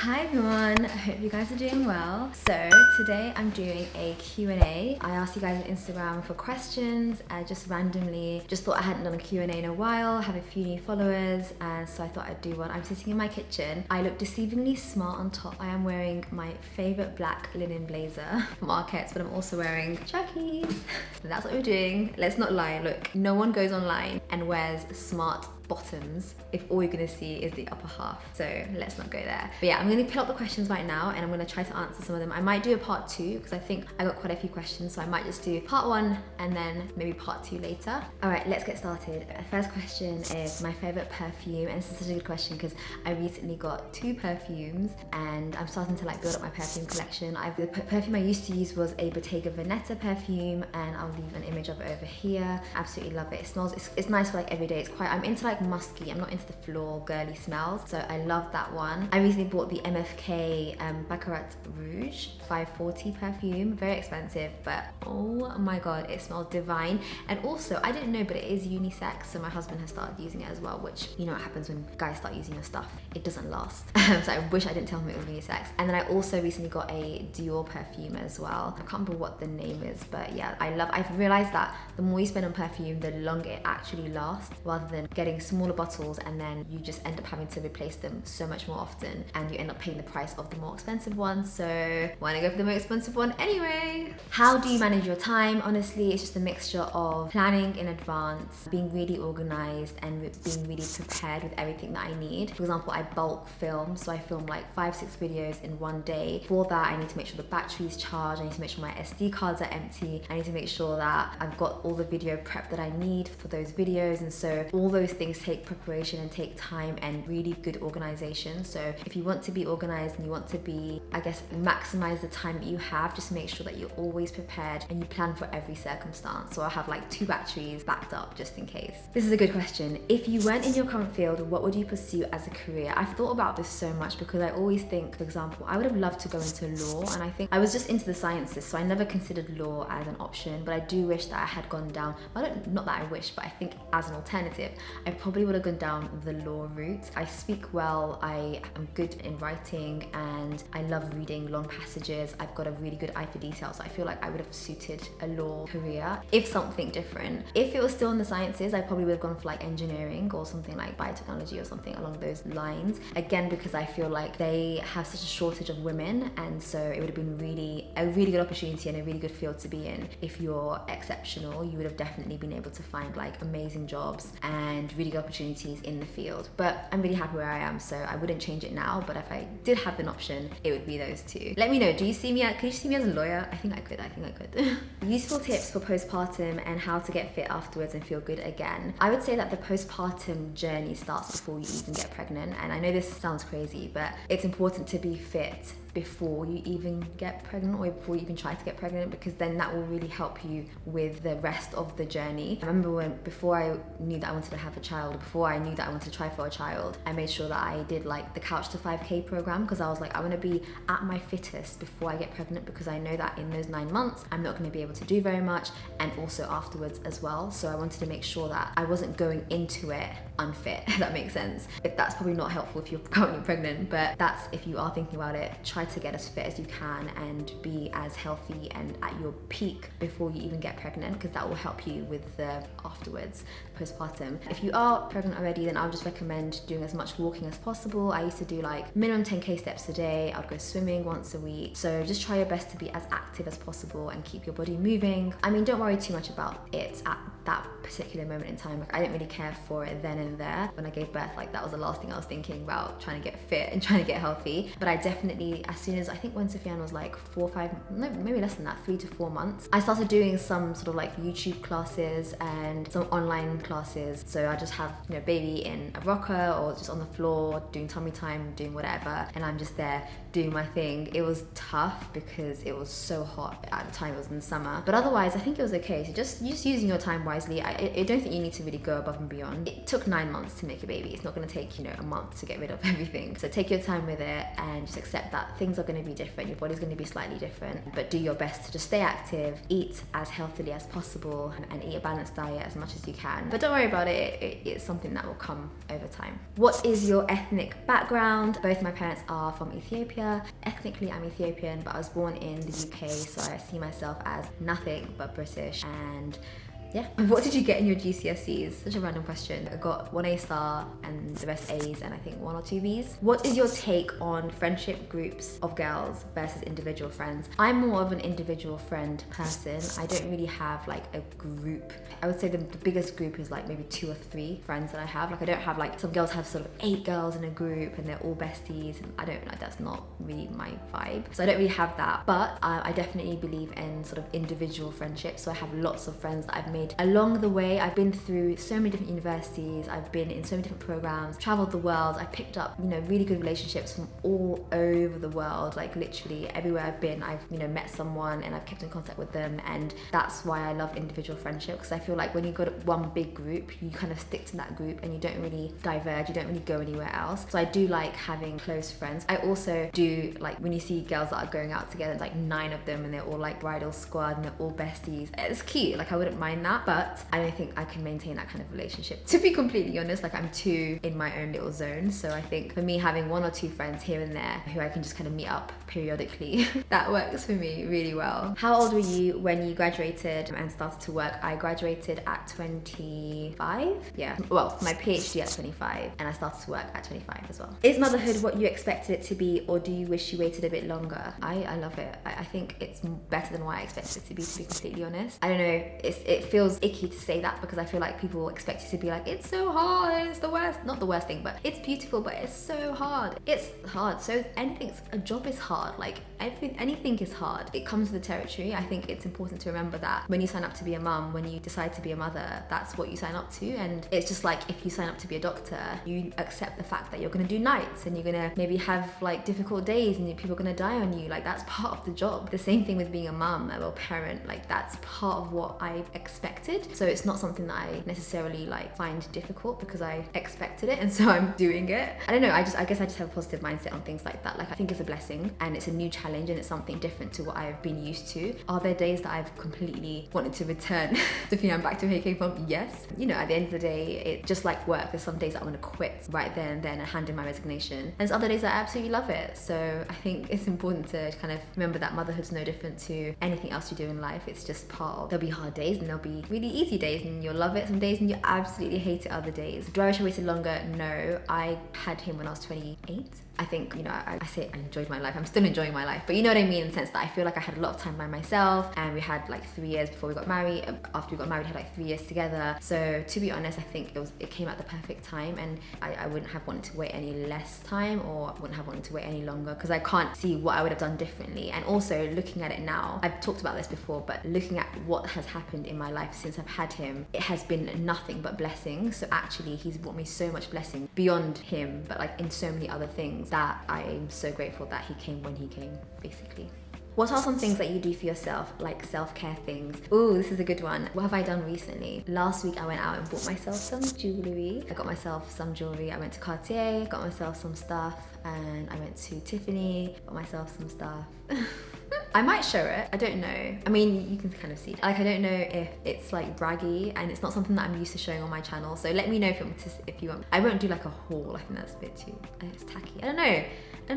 Hi everyone, I hope you guys are doing well. So today I'm doing a Q&A. I asked you guys on Instagram for questions. I just randomly thought I hadn't done a Q&A in a while, have a few new followers, and so I thought I'd do one. I'm sitting in my kitchen. I look deceivingly smart on top. I am wearing my favorite black linen blazer from Arquettes, but I'm also wearing Chuckies. So that's what we're doing. Let's not lie, look, no one goes online and wears smart bottoms if all you're gonna see is the upper half, so let's not go there. But yeah, I'm gonna pull up the questions right now and I'm gonna try to answer some of them. I might do a part 2 because I think I got quite a few questions, so I might just do part 1 and then maybe part 2 later. All right, let's get started. The first question is my favorite perfume, and this is such a good question because I recently got 2 perfumes and I'm starting to build up my perfume collection. The perfume I used to use was a Bottega Veneta perfume, and I'll leave an image of it over here. Absolutely love it. It smells, it's nice for every day. I'm into musky, I'm not into the floor girly smells, so I love that one. I recently bought the MFK Baccarat Rouge 540 perfume, very expensive, but oh my god, it smells divine. And also, I didn't know, but it is unisex, so my husband has started using it as well, which you know what happens when guys start using your stuff, it doesn't last. So I wish I didn't tell him it was unisex. And then I also recently got a Dior perfume as well. I can't remember what the name is, but yeah, I've realized that the more you spend on perfume, the longer it actually lasts, rather than getting smaller bottles and then you just end up having to replace them so much more often and you end up paying the price of the more expensive one. So why not go for the more expensive one anyway? How do you manage your time? Honestly, it's just a mixture of planning in advance, being really organized, and being really prepared with everything that I need. For example, I bulk film, so I film 5-6 videos in one day. For that, I need to make sure the battery's charged, I need to make sure my SD cards are empty, I need to make sure that I've got all the video prep that I need for those videos, and so all those things take preparation and take time and really good organization. So if you want to be organized and you want to be, maximize the time that you have, just make sure that you're always prepared and you plan for every circumstance. So I have 2 batteries backed up just in case. This is a good question. If you weren't in your current field, what would you pursue as a career? I've thought about this so much because I always think, for example, I would have loved to go into law, and I think I was just into the sciences, so I never considered law as an option, but I do wish that I had gone down, not that I wish, but I think as an alternative, I probably would have gone down the law route. I speak well, I am good in writing, and I love reading long passages. I've got a really good eye for detail, so I feel like I would have suited a law career if something different. If it was still in the sciences, I probably would have gone for engineering or something like biotechnology or something along those lines. Again, because I feel like they have such a shortage of women, and so it would have been a really good opportunity and a really good field to be in. If you're exceptional, you would have definitely been able to find amazing jobs and really good opportunities in the field. But I'm really happy where I am, so I wouldn't change it now, but if I did have an option, it would be those 2. Let me know, could you see me as a lawyer? I think I could. Useful tips for postpartum and how to get fit afterwards and feel good again. I would say that the postpartum journey starts before you even get pregnant, and I know this sounds crazy, but it's important to be fit before you even get pregnant or before you even try to get pregnant, because then that will really help you with the rest of the journey. I remember before I knew that I wanted to have a child, before I knew that I wanted to try for a child, I made sure that I did the Couch to 5K program, because I was I want to be at my fittest before I get pregnant, because I know that in those 9 months I'm not going to be able to do very much, and also afterwards as well. So I wanted to make sure that I wasn't going into it unfit, if that makes sense. If that's probably not helpful if you're currently pregnant, but that's if you are thinking about it, try to get as fit as you can and be as healthy and at your peak before you even get pregnant, because that will help you with the afterwards, postpartum. If you are pregnant already, then I'll just recommend doing as much walking as possible. I used to do minimum 10k steps a day. I'd go swimming once a week. So just try your best to be as active as possible and keep your body moving. Don't worry too much about it at that particular moment in time. I didn't really care for it then and there. When I gave birth, that was the last thing I was thinking about, trying to get fit and trying to get healthy. But I definitely, as soon as, I think when Sophiane was 4 or 5, no, maybe less than that, 3 to 4 months, I started doing some sort of YouTube classes and some online classes. So I just have, baby in a rocker or just on the floor doing tummy time, doing whatever, and I'm just there doing my thing. It was tough because it was so hot at the time. It was in the summer, but otherwise I think it was okay. So just using your time wisely. I don't think you need to really go above and beyond. It took 9 months to make a baby. It's not going to take a month to get rid of everything. So take your time with it and just accept that things are going to be different. Your body's going to be slightly different, but do your best to just stay active, eat as healthily as possible, and eat a balanced diet as much as you can. But don't worry about it. it's something that will come over time. What is your ethnic background? Both my parents are from Ethiopia. Ethnically, I'm Ethiopian, but I was born in the UK, so I see myself as nothing but British. And yeah. What did you get in your GCSEs? Such a random question. I got 1 A star and the rest A's and I think 1 or 2 B's. What is your take on friendship groups of girls versus individual friends? I'm more of an individual friend person. I don't really have like a group. I would say the biggest group is like maybe 2 or 3 friends that I have. Like I don't have like, some girls have sort of 8 girls in a group and they're all besties, and I don't know, that's not really my vibe. So I don't really have that, but I definitely believe in sort of individual friendships. So I have lots of friends that I've made along the way. I've been through so many different universities, I've been in so many different programs, traveled the world. I picked up, you know, really good relationships from all over the world. Like literally everywhere I've been, I've, you know, met someone and I've kept in contact with them. And that's why I love individual friendship, because I feel like when you got one big group, you kind of stick to that group and you don't really diverge, you don't really go anywhere else. So I do like having close friends. I also do like when you see girls that are going out together, like 9 of them and they're all like bridal squad and they're all besties. It's cute, like I wouldn't mind that, but I don't think I can maintain that kind of relationship. To be completely honest, like I'm too in my own little zone. So I think for me, having 1 or 2 friends here and there who I can just kind of meet up periodically, that works for me really well. How old were you when you graduated and started to work? I graduated at 25. Yeah, well, my PhD at 25 and I started to work at 25 as well. Is motherhood what you expected it to be, or do you wish you waited a bit longer? I love it. I think it's better than what I expected it to be completely honest. I don't know, it feels icky to say that because I feel like people expect you to be like, it's so hard, it's the worst. Not the worst thing, but it's beautiful, but it's so hard. It's hard. So a job is hard. Like anything is hard. It comes with the territory. I think it's important to remember that when you sign up to be a mum, when you decide to be a mother, that's what you sign up to. And it's just like if you sign up to be a doctor, you accept the fact that you're going to do nights and you're going to maybe have like difficult days and people are going to die on you. Like that's part of the job. The same thing with being a mum or a parent. Like that's part of what I expected. So it's not something that I necessarily like find difficult because I expected it and so I'm doing it. I don't know, I guess I just have a positive mindset on things like that. Like I think it's a blessing and it's a new challenge and it's something different to what I've been used to. Are there days that I've completely wanted to return Sophia, I'm back to where you came from? Yes. You know, at the end of the day, it's just like work. There's some days that I'm gonna quit right there and then and hand in my resignation. And there's other days that I absolutely love it. So I think it's important to kind of remember that motherhood's no different to anything else you do in life. It's just part of, there'll be hard days and there'll be really easy days and you'll love it some days and you absolutely hate it other days. Do I wish I waited longer? No. I had him when I was 28. I think, you know, I say I enjoyed my life. I'm still enjoying my life. But you know what I mean in the sense that I feel like I had a lot of time by myself and we had like 3 years before we got married. After we got married, we had like 3 years together. So to be honest, I think it came at the perfect time and I wouldn't have wanted to wait any less time or I wouldn't have wanted to wait any longer because I can't see what I would have done differently. And also looking at it now, I've talked about this before, but looking at what has happened in my life since I've had him, it has been nothing but blessings. So actually he's brought me so much blessing beyond him, but like in so many other things that I am so grateful that he came when he came, basically. What are some things that you do for yourself, like self-care things? Ooh, this is a good one. What have I done recently? Last week I went out and bought myself some jewellery. I got myself some jewellery. I went to Cartier, got myself some stuff, and I went to Tiffany, got myself some stuff. I might show it, I don't know. I mean, you can kind of see. Like, I don't know if it's like braggy and it's not something that I'm used to showing on my channel. So let me know if you want. I won't do like a haul, I think that's a bit too, it's tacky. I don't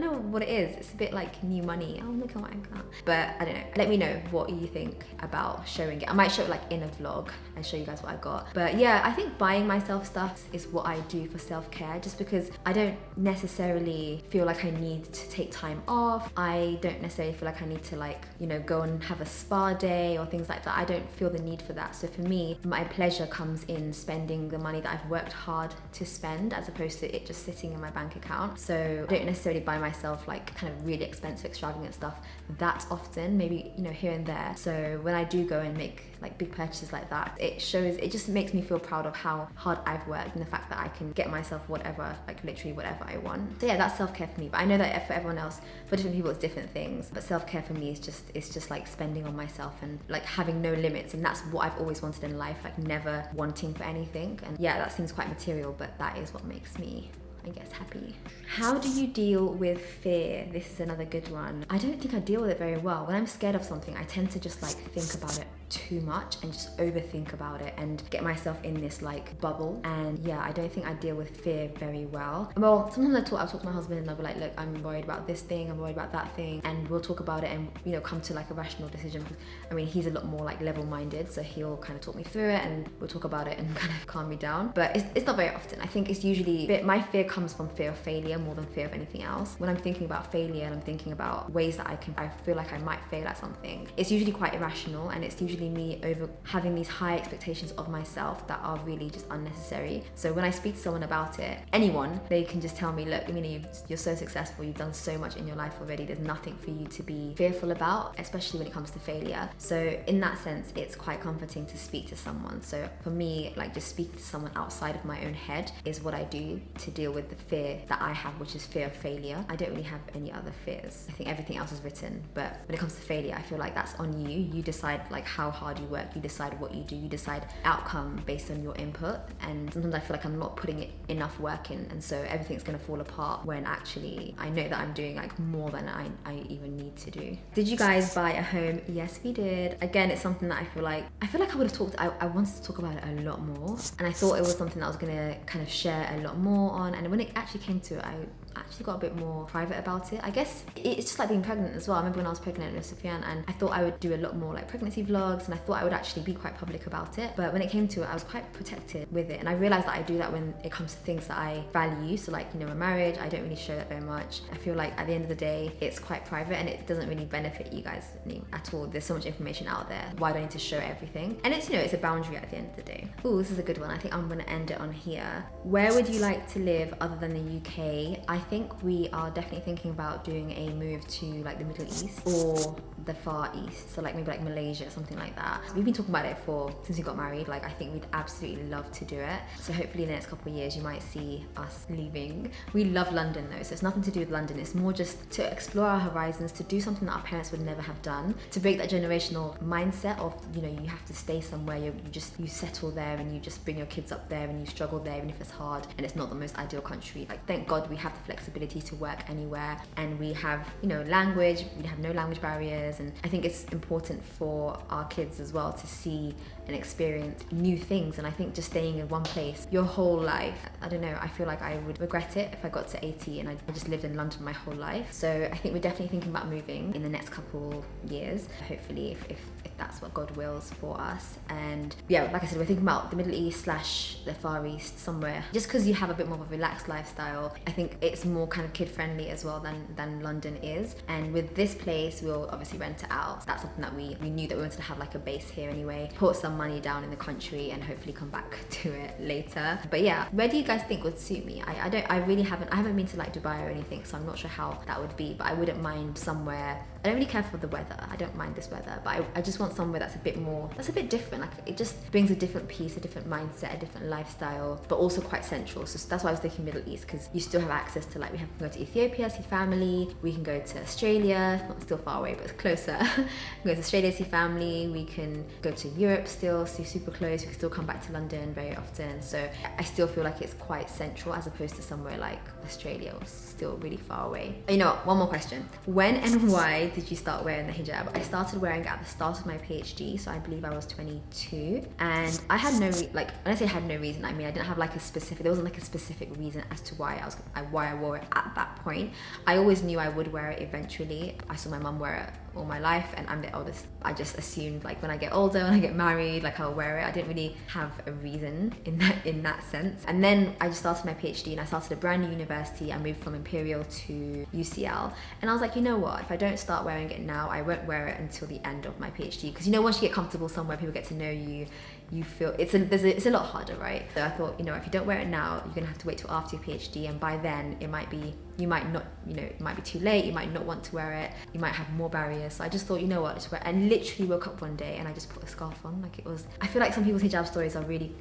know what it is. It's a bit like new money. Oh, look at what I got. But I don't know. Let me know what you think about showing it. I might show it like in a vlog and show you guys what I got. But yeah, I think buying myself stuff is what I do for self-care just because I don't necessarily feel like I need to take time off. I don't necessarily feel like I need to like, you know, go and have a spa day or things like that. I don't feel the need for that. So for me, my pleasure comes in spending the money that I've worked hard to spend as opposed to it just sitting in my bank account. So I don't necessarily buy myself like kind of really expensive, extravagant stuff that often, maybe, you know, here and there. So when I do go and make like big purchases like that, it just makes me feel proud of how hard I've worked and the fact that I can get myself whatever, like literally whatever I want. So yeah, that's self-care for me. But I know that for everyone else, for different people, it's different things. But self-care for me is just like spending on myself and like having no limits. And that's what I've always wanted in life, like never wanting for anything. And yeah, that seems quite material, but that is what makes me, I guess, happy. How do you deal with fear? This is another good one. I don't think I deal with it very well. When I'm scared of something, I tend to just like think about it too much and just overthink about it and get myself in this like bubble. And yeah, I don't think I deal with fear very well. Well, sometimes I'll talk to my husband and I'll be like, look, I'm worried about this thing, I'm worried about that thing, and we'll talk about it and, you know, come to like a rational decision. I mean, he's a lot more like level-minded, so he'll kind of talk me through it and we'll talk about it and kind of calm me down. But it's not very often. I think it's usually, my fear comes from fear of failure more than fear of anything else. When I'm thinking about failure and I'm thinking about ways that I feel like I might fail at something, it's usually quite irrational, and it's usually me over having these high expectations of myself that are really just unnecessary. So when I speak to someone about it, anyone, they can just tell me, look, Amina, you're so successful, you've done so much in your life already, there's nothing for you to be fearful about, especially when it comes to failure. So in that sense, it's quite comforting to speak to someone. So for me, like just speaking to someone outside of my own head is what I do to deal with the fear that I have, which is fear of failure. I don't really have any other fears. I think everything else is written, but when it comes to failure, I feel like that's on you. You decide like how hard you work, you decide what you do, you decide outcome based on your input. And sometimes I feel like I'm not putting enough work in, and so everything's gonna fall apart when actually I know that I'm doing like more than I even need to do. Did you guys buy a home? Yes, we did. Again, it's something that I feel like I would have talked, I wanted to talk about it a lot more, and I thought it was something that I was gonna kind of share a lot more on, and when it actually came to it, I actually got a bit more private about it. I guess it's just like being pregnant as well. I remember when I was pregnant with Sufyan, and I thought I would do a lot more like pregnancy vlogs, and I thought I would actually be quite public about it, but when it came to it, I was quite protected with it, and I realized that I do that when it comes to things that I value. So like, you know, my marriage, I don't really show that very much. I feel like at the end of the day, it's quite private and it doesn't really benefit you guys at all. There's so much information out there. Why do I need to show everything? And it's, you know, it's a boundary at the end of the day. Oh, this is a good one. I think I'm gonna end it on here. Where would you like to live other than the UK? I think we are definitely thinking about doing a move to like the Middle East or the Far East, so like maybe like Malaysia, something like that. We've been talking about it since we got married. Like I think we'd absolutely love to do it. So hopefully in the next couple of years you might see us leaving. We love London though, so it's nothing to do with London. It's more just to explore our horizons, to do something that our parents would never have done, to break that generational mindset of, you know, you have to stay somewhere, you settle there and you just bring your kids up there and you struggle there even if it's hard and it's not the most ideal country. Like thank God we have the flexibility to work anywhere, and we have, you know, language, we have no language barriers, and I think it's important for our kids as well to see and experience new things. And I think just staying in one place your whole life, I don't know, I feel like I would regret it if I got to 80 and I just lived in London my whole life. So I think we're definitely thinking about moving in the next couple years, hopefully if that's what God wills for us. And yeah, like I said, we're thinking about the Middle East / the Far East, somewhere, just because you have a bit more of a relaxed lifestyle. I think it's more kind of kid friendly as well than London is. And with this place, we'll obviously rent it out. That's something that we knew that we wanted to have like a base here anyway, put some money down in the country and hopefully come back to it later. But yeah, where do you guys think would suit me? I haven't been to like Dubai or anything, so I'm not sure how that would be, but I wouldn't mind somewhere. I don't really care for the weather. I don't mind this weather, but I just want somewhere that's a bit different. Like it just brings a different piece, a different mindset, a different lifestyle, but also quite central. So that's why I was thinking Middle East, because you still have access to, like, we can go to Ethiopia, see family. We can go to Australia, not still far away, but it's closer. We can go to Australia, see family. We can go to Europe still, see super close. We can still come back to London very often. So I still feel like it's quite central as opposed to somewhere like Australia, or still really far away. You know what, one more question. When and why did you start wearing the hijab? I started wearing it at the start of my PhD, so I believe I was 22, and I had no when I say had no reason, I mean I didn't have like a specific, there wasn't like a specific reason as to why I wore it at that point. I always knew I would wear it eventually. I saw my mum wear it all my life, and I'm the eldest. I just assumed like when I get older, when I get married, like I'll wear it. I didn't really have a reason in that sense. And then I just started my PhD and I started a brand new university. I moved from Imperial to UCL, and I was like, you know what, if I don't start wearing it now, I won't wear it until the end of my PhD, because you know, once you get comfortable somewhere, people get to know you, you feel it's a lot harder, right? So I thought, you know, if you don't wear it now, you're gonna have to wait till after your PhD, and by then it might be, you might not, you know, it might be too late, you might not want to wear it, you might have more barriers. So I just thought, you know what, just wear it. And literally woke up one day and I just put a scarf on. Like, it was, I feel like some people's hijab stories are really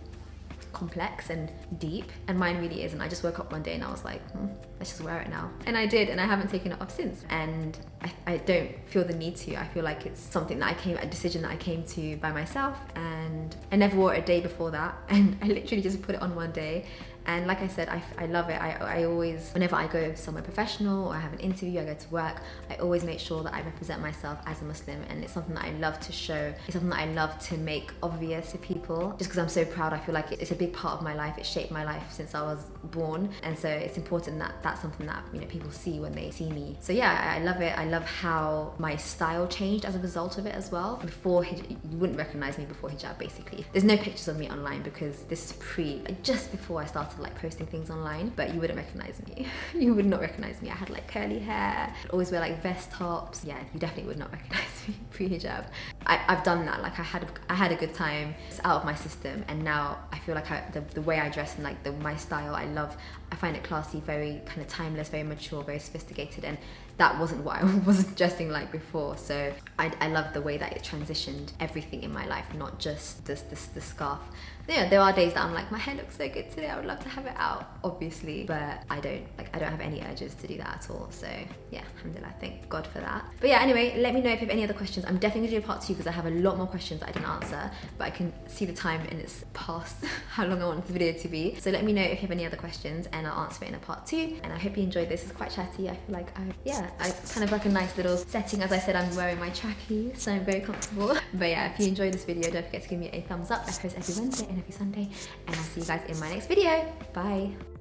complex and deep, and mine really isn't. I just woke up one day and I was like, let's just wear it now. And I did, and I haven't taken it off since. And I don't feel the need to. I feel like it's something that a decision that I came to by myself, and I never wore it a day before that. And I literally just put it on one day. And like I said, I love it. I always, whenever I go somewhere professional or I have an interview, I go to work, I always make sure that I represent myself as a Muslim, and it's something that I love to show. It's something that I love to make obvious to people, just because I'm so proud. I feel like it's a big part of my life. It shaped my life since I was born, and so it's important that that's something that, you know, people see when they see me. So yeah, I love it. I love how my style changed as a result of it as well. Before hijab, you wouldn't recognize me before hijab, basically. There's no pictures of me online because this is just before I started like posting things online, but you wouldn't recognize me. You would not recognize me. I had like curly hair, I'd always wear like vest tops. Yeah, you definitely would not recognize me pre-hijab. I've done that. Like I had a good time. It's out of my system, and now I feel like the way I dress and like my style, I find it classy, very kind of timeless, very mature, very sophisticated, and that wasn't what I was dressing like before. So I love the way that it transitioned everything in my life, not just the scarf. Yeah, there are days that I'm like, my hair looks so good today, I would love to have it out, obviously, but I don't have any urges to do that at all. So yeah, alhamdulillah, thank God for that. But yeah, anyway, let me know if you have any other questions. I'm definitely gonna do a part 2 because I have a lot more questions that I didn't answer, but I can see the time and it's past how long I want the video to be. So let me know if you have any other questions and I'll answer it in a part 2. And I hope you enjoyed this. It's quite chatty. I feel like it's kind of like a nice little setting. As I said, I'm wearing my trackie, so I'm very comfortable. But yeah, if you enjoyed this video, don't forget to give me a thumbs up. I post every Wednesday and every Sunday, and I'll see you guys in my next video. Bye.